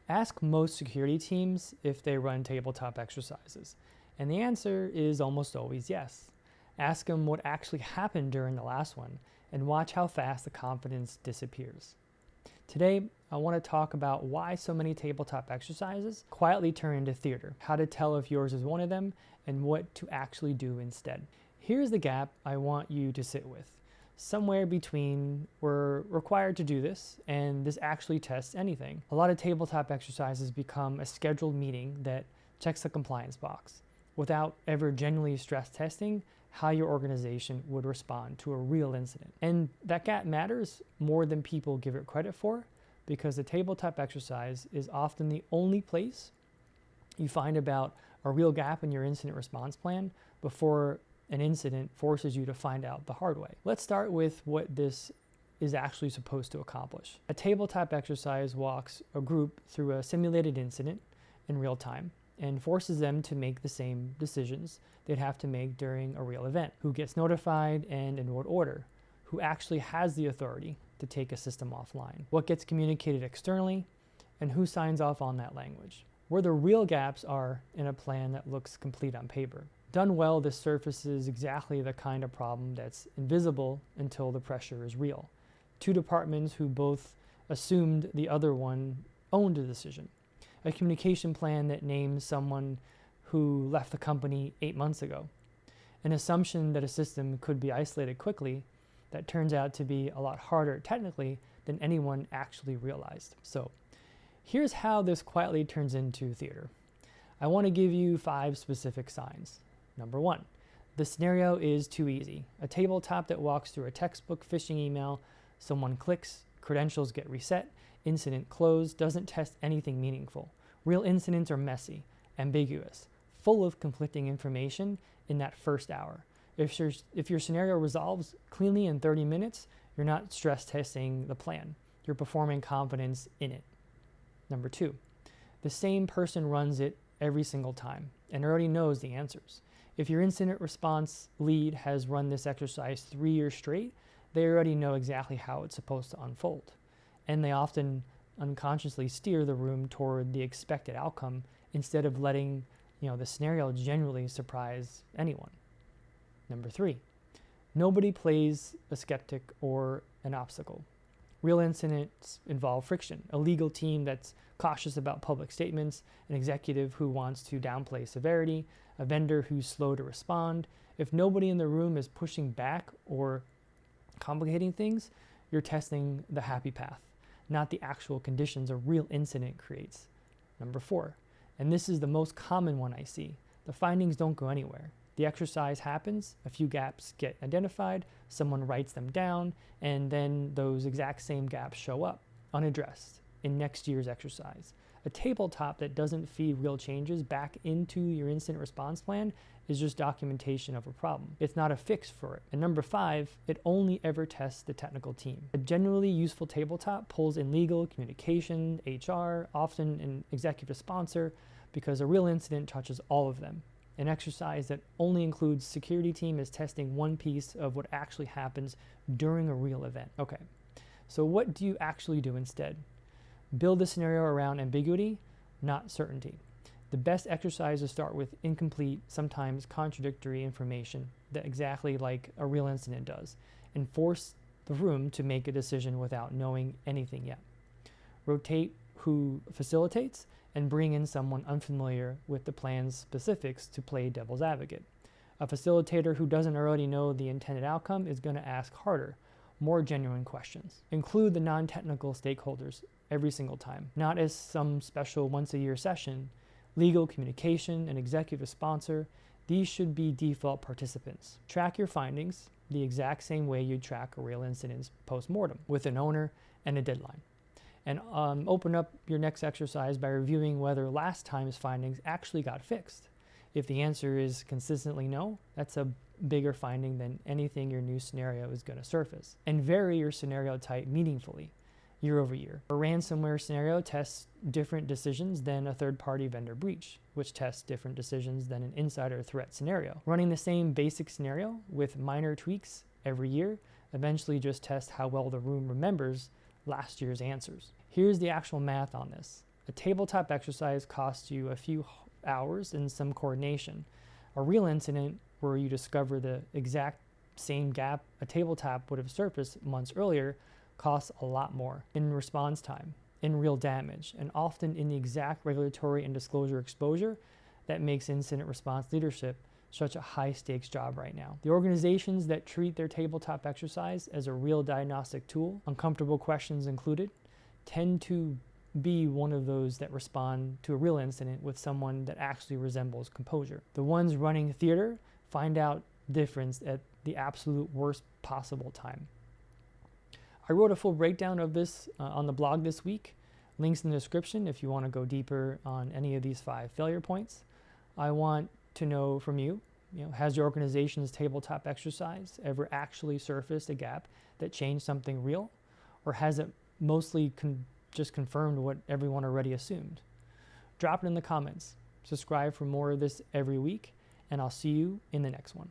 Ask most security teams if they run tabletop exercises, and the answer is almost always yes. Ask them what actually happened during the last one, and watch how fast the confidence disappears. Today, I want to talk about why so many tabletop exercises quietly turn into theater, how to tell if yours is one of them, and what to actually do instead. Here's the gap I want you to sit with. Somewhere between we're required to do this and this actually tests anything. A lot of tabletop exercises become a scheduled meeting that checks the compliance box without ever genuinely stress testing how your organization would respond to a real incident. And that gap matters more than people give it credit for, because a tabletop exercise is often the only place you find about a real gap in your incident response plan before an incident forces you to find out the hard way. Let's start with what this is actually supposed to accomplish. A tabletop exercise walks a group through a simulated incident in real time and forces them to make the same decisions they'd have to make during a real event. Who gets notified and in what order? Who actually has the authority to take a system offline? What gets communicated externally? And who signs off on that language? Where the real gaps are in a plan that looks complete on paper. Done well, this surfaces exactly the kind of problem that's invisible until the pressure is real. Two departments who both assumed the other one owned a decision. A communication plan that names someone who left the company 8 months ago. An assumption that a system could be isolated quickly that turns out to be a lot harder technically than anyone actually realized. So here's how this quietly turns into theater. I want to give you 5 specific signs. Number 1, the scenario is too easy. A tabletop that walks through a textbook phishing email, someone clicks, credentials get reset, incident closed, doesn't test anything meaningful. Real incidents are messy, ambiguous, full of conflicting information in that first hour. If your scenario resolves cleanly in 30 minutes, you're not stress testing the plan. You're performing confidence in it. Number 2, the same person runs it every single time and already knows the answers. If your incident response lead has run this exercise 3 years straight, they already know exactly how it's supposed to unfold. And they often unconsciously steer the room toward the expected outcome instead of letting the scenario genuinely surprise anyone. Number 3, nobody plays a skeptic or an obstacle. Real incidents involve friction, a legal team that's cautious about public statements, an executive who wants to downplay severity, a vendor who's slow to respond. If nobody in the room is pushing back or complicating things, you're testing the happy path, not the actual conditions a real incident creates. Number 4, and this is the most common one I see, the findings don't go anywhere. The exercise happens, a few gaps get identified, someone writes them down, and then those exact same gaps show up, unaddressed, in next year's exercise. A tabletop that doesn't feed real changes back into your incident response plan is just documentation of a problem. It's not a fix for it. And number 5, it only ever tests the technical team. A genuinely useful tabletop pulls in legal, communication, HR, often an executive sponsor, because a real incident touches all of them. An exercise that only includes security team is testing one piece of what actually happens during a real event. Okay, so what do you actually do instead? Build the scenario around ambiguity, not certainty. The best exercises start with incomplete, sometimes contradictory information that exactly like a real incident does, and force the room to make a decision without knowing anything yet. Rotate who facilitates and bring in someone unfamiliar with the plan's specifics to play devil's advocate. A facilitator who doesn't already know the intended outcome is going to ask harder, more genuine questions. Include the non-technical stakeholders every single time, not as some special once-a-year session. Legal, communication, an executive sponsor, these should be default participants. Track your findings the exact same way you'd track a real incident's post-mortem, with an owner and a deadline. And open up your next exercise by reviewing whether last time's findings actually got fixed. If the answer is consistently no, that's a bigger finding than anything your new scenario is going to surface. And vary your scenario type meaningfully year over year. A ransomware scenario tests different decisions than a third-party vendor breach, which tests different decisions than an insider threat scenario. Running the same basic scenario with minor tweaks every year eventually just tests how well the room remembers last year's answers. Here's the actual math on this. A tabletop exercise costs you a few hours and some coordination. A real incident where you discover the exact same gap a tabletop would have surfaced months earlier costs a lot more in response time, in real damage, and often in the exact regulatory and disclosure exposure that makes incident response leadership such a high-stakes job right now. The organizations that treat their tabletop exercise as a real diagnostic tool, uncomfortable questions included, tend to be one of those that respond to a real incident with someone that actually resembles composure. The ones running theater find out difference at the absolute worst possible time. I wrote a full breakdown of this on the blog this week. Links in the description if you want to go deeper on any of these 5 failure points. I want to know from you, has your organization's tabletop exercise ever actually surfaced a gap that changed something real? Or has it mostly just confirmed what everyone already assumed? Drop it in the comments. Subscribe for more of this every week, and I'll see you in the next one.